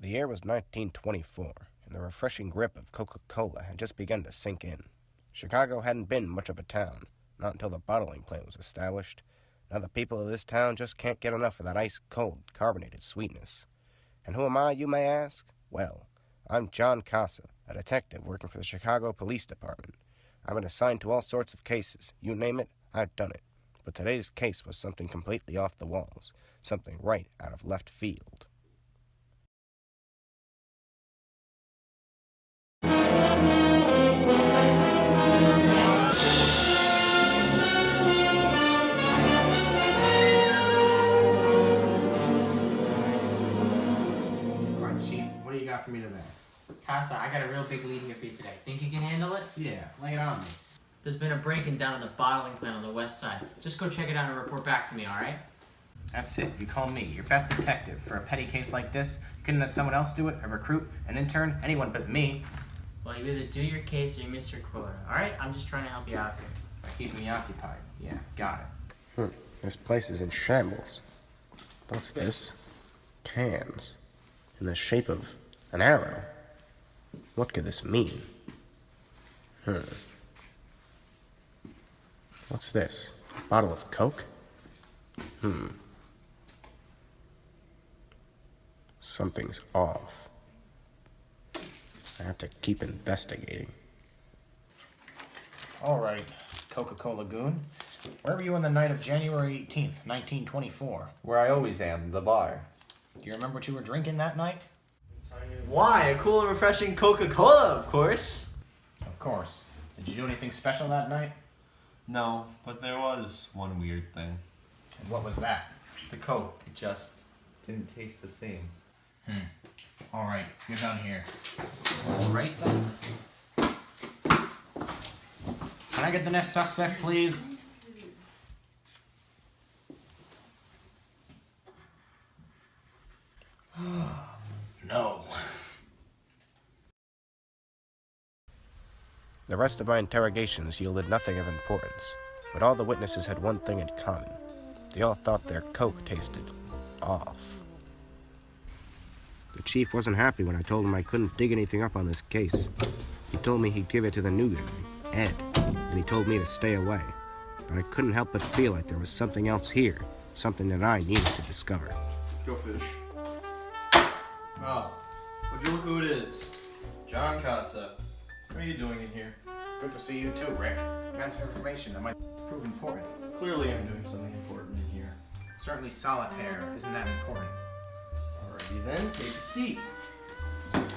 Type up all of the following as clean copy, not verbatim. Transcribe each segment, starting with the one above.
The year was 1924, and the refreshing grip of Coca Cola had just begun to sink in. Chicago hadn't been much of a town, not until the bottling plant was established. Now the people of this town just can't get enough of that ice-cold, carbonated sweetness. And who am I, you may ask? Well, I'm John Casa, a detective working for the Chicago Police Department. I've been assigned to all sorts of cases. You name it, I've done it. But today's case was something completely off the walls, something right out of left field. Alright, Chief, what do you got for me today? Casa, I got a real big lead here for you today. Think you can handle it? Yeah, lay it on me. There's been a break-in down at the bottling plant on the west side. Just go check it out and report back to me, alright? That's it. You call me your best detective. For a petty case like this, you couldn't let someone else do it, a recruit, an intern, anyone but me. Well, you either do your case or you miss your quota, alright? I'm just trying to help you out here. By keeping me occupied. Yeah, got it. This place is in shambles. What's this? Cans. In the shape of an arrow. What could this mean? What's this? A bottle of Coke? Something's off. I have to keep investigating. All right, Coca Cola goon. Where were you on the night of January 18th, 1924? Where I always am, the bar. Do you remember what you were drinking that night? Why? A cool and refreshing Coca Cola, of course. Of course. Did you do anything special that night? No, but there was one weird thing. And what was that? The Coke, it just didn't taste the same. All right, you're done here. All right, then. Can I get the next suspect, please? No. The rest of my interrogations yielded nothing of importance, but all the witnesses had one thing in common. They all thought their Coke tasted off. The chief wasn't happy when I told him I couldn't dig anything up on this case. He told me he'd give it to the new guy, Ed, and he told me to stay away. But I couldn't help but feel like there was something else here, something that I needed to discover. Go fish. Oh, would you look who it is? John Casa. What are you doing in here? Good to see you too, Rick. You got some information that might prove important. Clearly I'm doing something important in here. Certainly solitaire isn't that important. Alrighty then, take a seat. Well,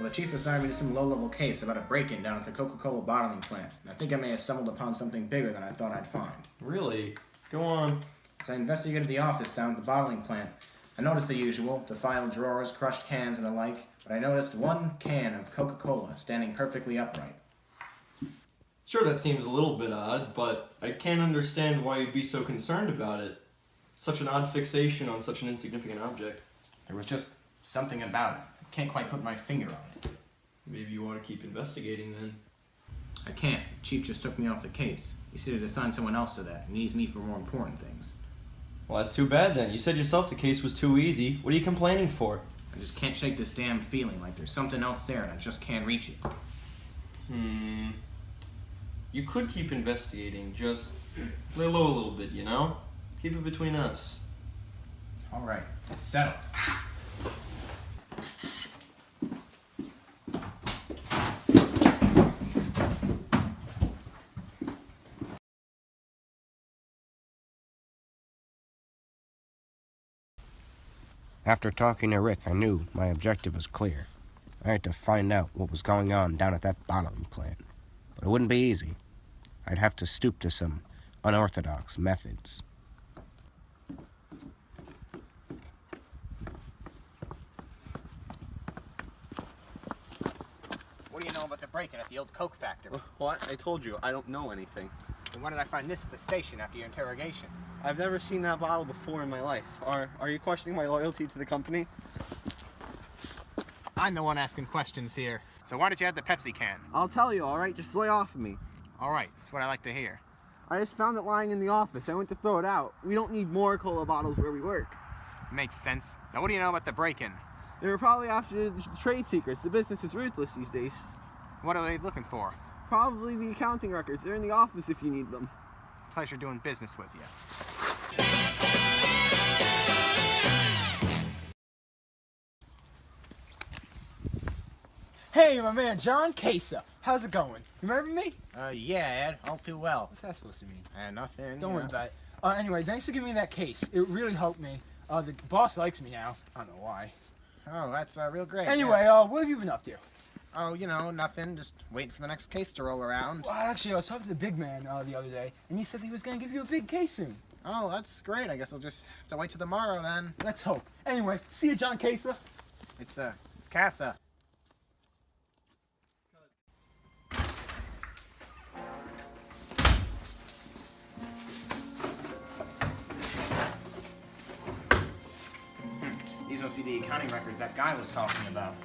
the chief assigned me to some low-level case about a break-in down at the Coca Cola bottling plant. And I think I may have stumbled upon something bigger than I thought I'd find. Really? Go on. As I investigated the office down at the bottling plant, I noticed the usual, defiled drawers, crushed cans, and the like, but I noticed one can of Coca Cola standing perfectly upright. Sure, that seems a little bit odd, but I can't understand why you'd be so concerned about it. Such an odd fixation on such an insignificant object. There was just something about it. I can't quite put my finger on it. Maybe you want to keep investigating then. I can't. The chief just took me off the case. He said he'd assign someone else to that. He needs me for more important things. Well, that's too bad then. You said yourself the case was too easy. What are you complaining for? I just can't shake this damn feeling like there's something else there and I just can't reach it. You could keep investigating, just lay low a little bit, you know? Keep it between us. All right, it's settled. After talking to Rick, I knew my objective was clear. I had to find out what was going on down at that bottling plant. But it wouldn't be easy. I'd have to stoop to some unorthodox methods. What do you know about the break-in at the old Coke factory? What? I told you, I don't know anything. And why did I find this at the station after your interrogation? I've never seen that bottle before in my life. Are you questioning my loyalty to the company? I'm the one asking questions here. So why did you have the Pepsi can? I'll tell you, alright? Just lay off of me. All right, that's what I like to hear. I just found it lying in the office. I went to throw it out. We don't need more cola bottles where we work. Makes sense. Now, what do you know about the break-in? They were probably after the trade secrets. The business is ruthless these days. What are they looking for? Probably the accounting records. They're in the office if you need them. Pleasure doing business with you. Hey, my man, John Casa. How's it going? You remember me? Yeah, Ed. All too well. What's that supposed to mean? Nothing. Don't worry about it. Anyway, thanks for giving me that case. It really helped me. The boss likes me now. I don't know why. Oh, that's real great. Anyway, what have you been up to? Oh, nothing. Just waiting for the next case to roll around. Well, actually, I was talking to the big man the other day, and he said he was going to give you a big case soon. Oh, that's great. I guess I'll just have to wait till tomorrow then. Let's hope. Anyway, see you, John Casa. It's Casa. These must be the accounting records that guy was talking about.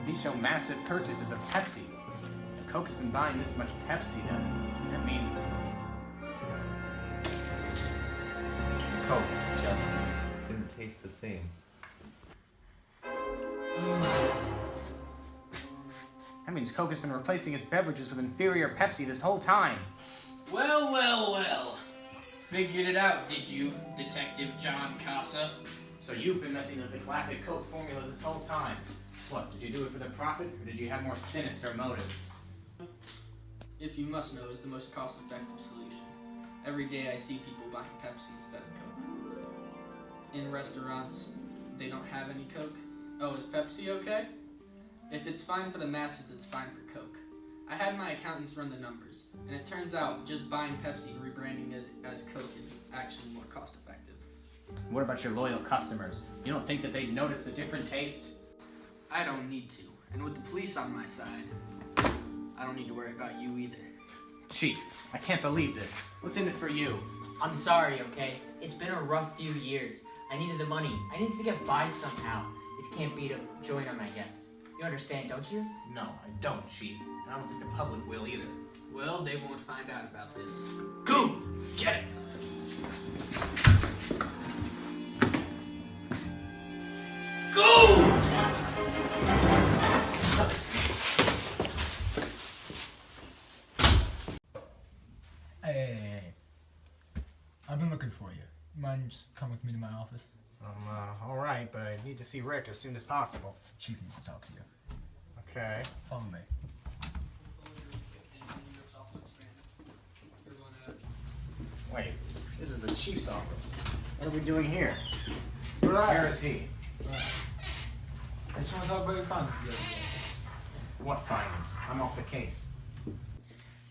These show massive purchases of Pepsi. If Coke's been buying this much Pepsi, then that means Coke just didn't taste the same. that means Coke has been replacing its beverages with inferior Pepsi this whole time. Well, well, well. Figured it out, did you, Detective John Casa? So you've been messing with the classic Coke formula this whole time. What, did you do it for the profit, or did you have more sinister motives? If you must know, is the most cost-effective solution. Every day I see people buying Pepsi instead of Coke. In restaurants, they don't have any Coke. Oh, is Pepsi okay? If it's fine for the masses, it's fine for Coke. I had my accountants run the numbers, and it turns out just buying Pepsi and rebranding it as Coke is actually more cost-effective. What about your loyal customers? You don't think that they'd notice the different taste? I don't need to, and with the police on my side, I don't need to worry about you either. Chief, I can't believe this. What's in it for you? I'm sorry, okay? It's been a rough few years. I needed the money. I needed to get by somehow. If you can't beat them, join them, I guess. You understand, don't you? No, I don't, Chief. And I don't think the public will either. Well, they won't find out about this. Go! Get it! Go! Hey. I've been looking for you. You mind just come with me to my office? Alright, but I need to see Rick as soon as possible. Chief needs to talk to you. Okay. Follow me. Wait, this is the Chief's office. What are we doing here? Relax. Where is he? Relax. I just want to talk about your findings the other day. What findings? I'm off the case.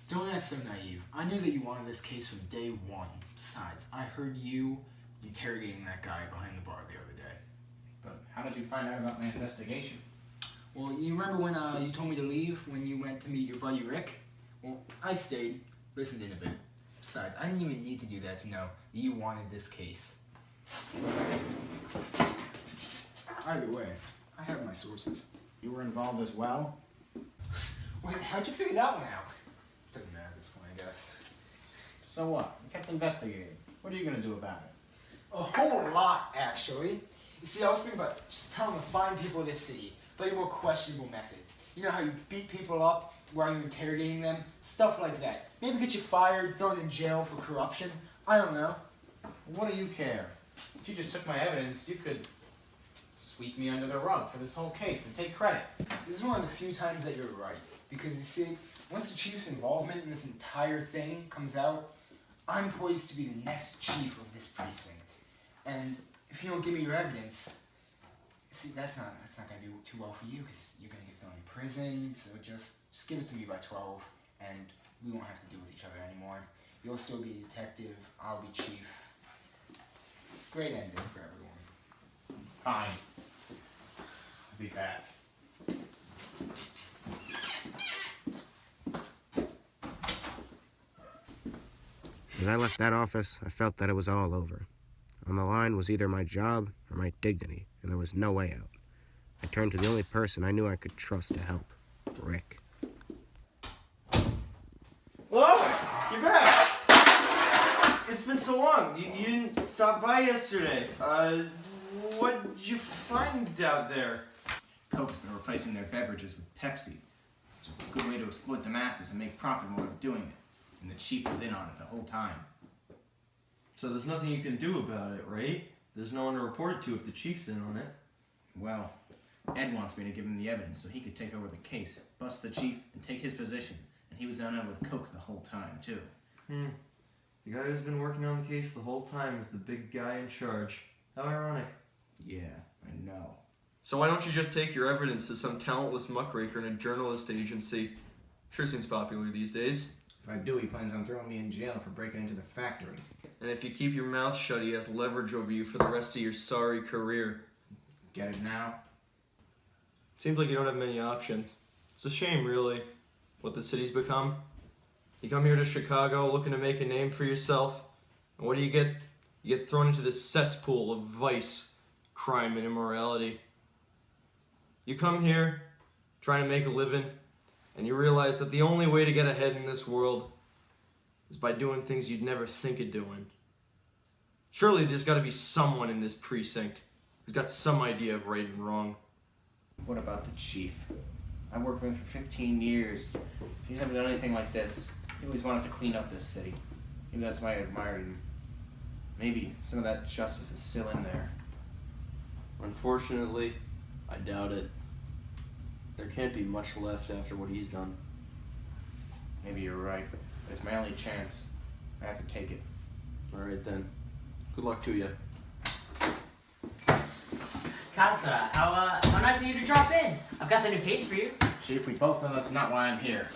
Don't act so naive. I knew that you wanted this case from day one. Besides, I heard you interrogating that guy behind the bar the other day. But how did you find out about my investigation? Well, you remember when you told me to leave when you went to meet your buddy Rick? Well, I stayed, listened in a bit. Besides, I didn't even need to do that to know that you wanted this case. Either way, I have my sources. You were involved as well? Wait, how'd you figure that one out? Doesn't matter at this point, I guess. So what? You kept investigating. What are you gonna do about it? A whole lot, actually. You see, I was thinking about just telling the fine people of this city, but your more questionable methods. You know how you beat people up while you're interrogating them? Stuff like that. Maybe get you fired, thrown in jail for corruption. I don't know. What do you care? If you just took my evidence, you could sweep me under the rug for this whole case and take credit. This is one of the few times that you're right. Because you see, once the chief's involvement in this entire thing comes out, I'm poised to be the next chief of this precinct. And if you don't give me your evidence, see, that's not gonna do too well for you, because you're gonna get thrown in prison. So just give it to me by 12, and we won't have to deal with each other anymore. You'll still be a detective. I'll be chief. Great ending for everyone. Fine. I'll be back. As I left that office, I felt that it was all over. On the line was either my job or my dignity, and there was no way out. I turned to the only person I knew I could trust to help, Rick. Well, you're back. It's it's been so long. You didn't stop by yesterday. What did you find out there? Coke's been replacing their beverages with Pepsi. It's a good way to exploit the masses and make profit while they're doing it. And the chief was in on it the whole time. So there's nothing you can do about it, right? There's no one to report it to if the chief's in on it. Well, Ed wants me to give him the evidence so he could take over the case, bust the chief, and take his position. And he was on it with Coke the whole time, too. The guy who's been working on the case the whole time is the big guy in charge. How ironic. Yeah, I know. So why don't you just take your evidence to some talentless muckraker in a journalist agency? Sure seems popular these days. If I do, he plans on throwing me in jail for breaking into the factory. And if you keep your mouth shut, he has leverage over you for the rest of your sorry career. Get it now? Seems like you don't have many options. It's a shame, really, what the city's become. You come here to Chicago looking to make a name for yourself, and what do you get? You get thrown into this cesspool of vice, crime, and immorality. You come here, trying to make a living, and you realize that the only way to get ahead in this world is by doing things you'd never think of doing. Surely there's got to be someone in this precinct who's got some idea of right and wrong. What about the chief? I worked with him for 15 years. He's never done anything like this. He always wanted to clean up this city. Maybe that's why I admired him. Maybe some of that justice is still in there. Unfortunately, I doubt it. There can't be much left after what he's done. Maybe you're right, but it's my only chance. I have to take it. All right then. Good luck to you. Casa, how nice of you to drop in. I've got the new case for you. Chief, we both know that's not why I'm here.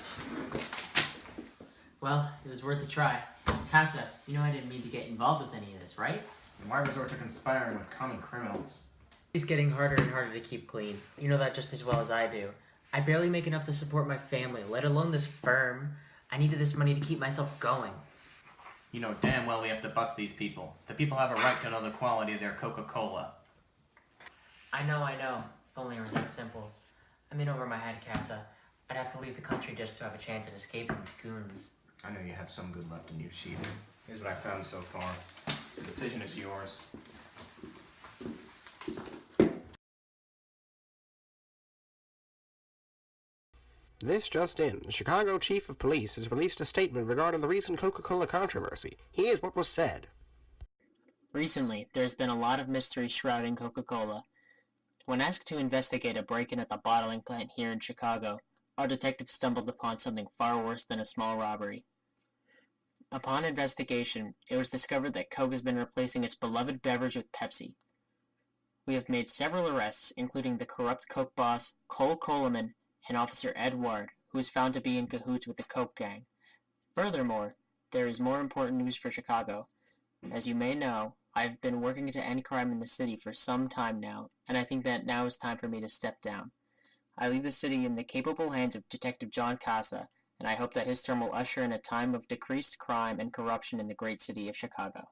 Well, it was worth a try. Casa, you know I didn't mean to get involved with any of this, right? And why resort to conspiring with common criminals? It's getting harder and harder to keep clean. You know that just as well as I do. I barely make enough to support my family, let alone this firm. I needed this money to keep myself going. You know damn well we have to bust these people. The people have a right to know the quality of their Coca Cola. I know. If only it were that simple. I'm in over my head, Casa. I'd have to leave the country just to have a chance at escaping these goons. I know you have some good left in you, Chief. Here's what I found so far. The decision is yours. This just in. The Chicago Chief of Police has released a statement regarding the recent Coca-Cola controversy. Here's what was said. Recently, there's been a lot of mystery shrouding Coca-Cola. When asked to investigate a break-in at the bottling plant here in Chicago, our detective stumbled upon something far worse than a small robbery. Upon investigation, it was discovered that Coke has been replacing its beloved beverage with Pepsi. We have made several arrests, including the corrupt Coke boss, Cole Coleman, and Officer Ed Ward, who is found to be in cahoots with the Coke gang. Furthermore, there is more important news for Chicago. As you may know, I've been working to end crime in the city for some time now, and I think that now is time for me to step down. I leave the city in the capable hands of Detective John Casa, and I hope that his term will usher in a time of decreased crime and corruption in the great city of Chicago.